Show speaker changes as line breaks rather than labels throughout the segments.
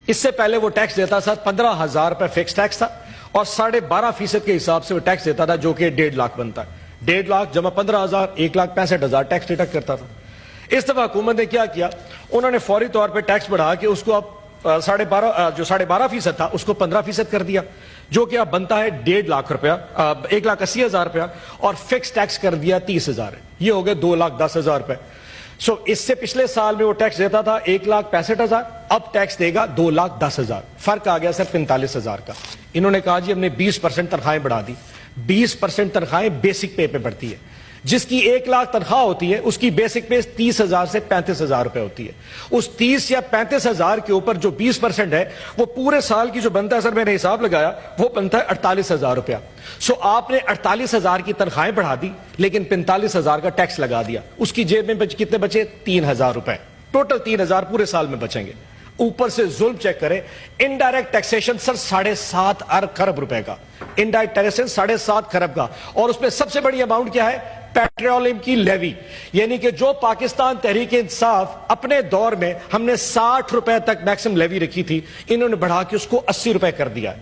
اس سے پہلے وہ ٹیکس دیتا تھا 15,000 روپے فکس ٹیکس تھا اور 12.5% کے حساب سے وہ ٹیکس دیتا تھا جو کہ 1.5 لاکھ بنتا ہے. 1.5 لاکھ جمع 15,000 1,65,000 ٹیکس ڈیڈکٹ کرتا تھا. اس دفعہ حکومت نے کیا کیا, انہوں نے فوری طور پہ ٹیکس بڑھا کے اس کو اب 12.5% تھا اس کو 15% کر دیا, جو کہ اب بنتا ہے 1.5 لاکھ روپیہ 1,80,000 روپیہ, اور فکس ٹیکس کر دیا 30,000. یہ ہو گئے 2,10,000 روپے. اس سے پچھلے سال میں وہ ٹیکس دیتا تھا 1,65,000, اب ٹیکس دے گا 2,10,000. فرق آ گیا صرف 45,000 کا. انہوں نے کہا جی ہم نے 20% تنخواہیں بڑھا دی. 20% تنخواہیں بیسک پے پہ بڑھتی ہے. جس کی 1 لاکھ تنخواہ ہوتی ہے اس کی بیسک پے 30,000 سے 35,000 روپے ہوتی ہے. اس 30 یا 35,000 کے اوپر جو 20% ہے وہ پورے سال کی جو بنتا ہے, سر میں نے حساب لگایا, وہ بنتا ہے 48,000 روپیہ. آپ نے 48,000 کی تنخواہیں بڑھا دی لیکن 45,000 کا ٹیکس لگا دیا. اس کی جیب میں کتنے بچے؟ 3,000 روپے. ٹوٹل 3,000 پورے سال میں بچیں گے. اوپر سے ظلم چیک کریں, انڈائریکٹ ٹیکسیشن سر 7.5 ارب روپے کا. انڈائریکٹ ٹیکسیشن 7.5 ارب کا, اور اس میں سب سے بڑی اماؤنٹ کیا ہے؟ پیٹرولیم کی لیوی. یعنی کہ جو پاکستان تحریک انصاف اپنے دور میں ہم نے 60 روپے تک میکسم لیوی رکھی تھی, انہوں نے بڑھا کے اس کو 80 روپے کر دیا.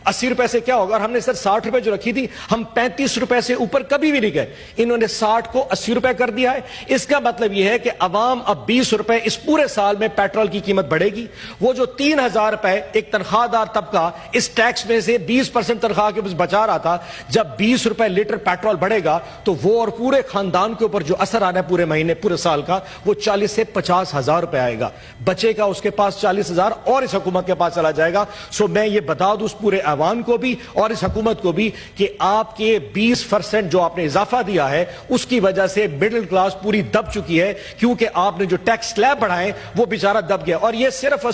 80 روپے سے کیا ہوگا؟ اور ہم نے سر 60 روپے جو رکھی تھی, ہم 35 روپے سے اوپر کبھی بھی نہیں گئے. انہوں نے 60 کو 80 روپے کر دیا ہے. اس کا مطلب یہ ہے کہ عوام اب 20 روپے اس پورے سال میں پیٹرول کی قیمت بڑھے گی. وہ جو 3,000 روپے ایک تنخواہ دار طبقہ اس ٹیکس میں سے 20% تنخواہ کے بچا رہا تھا, جب 20 روپے لیٹر پیٹرول بڑھے گا تو وہ اور پورے خاندان کے اوپر جو اثر آنا ہے پورے مہینے پورے سال کا, وہ 40 سے 50,000 روپے آئے گا. بچے کا اس کے پاس 40,000 اور اس حکومت کے پاس چلا جائے گا. میں یہ بتا دوں اس پورے عوام کو بھی اور اس حکومت کو بھی کہ آپ کے 20% جو آپ نے اضافہ دیا ہے اس کی وجہ سے مڈل کلاس پوری دب چکی ہے, کیونکہ آپ نے جو ٹیکس سلیب بڑھائے وہ بیچارہ دب گیا. اور یہ صرف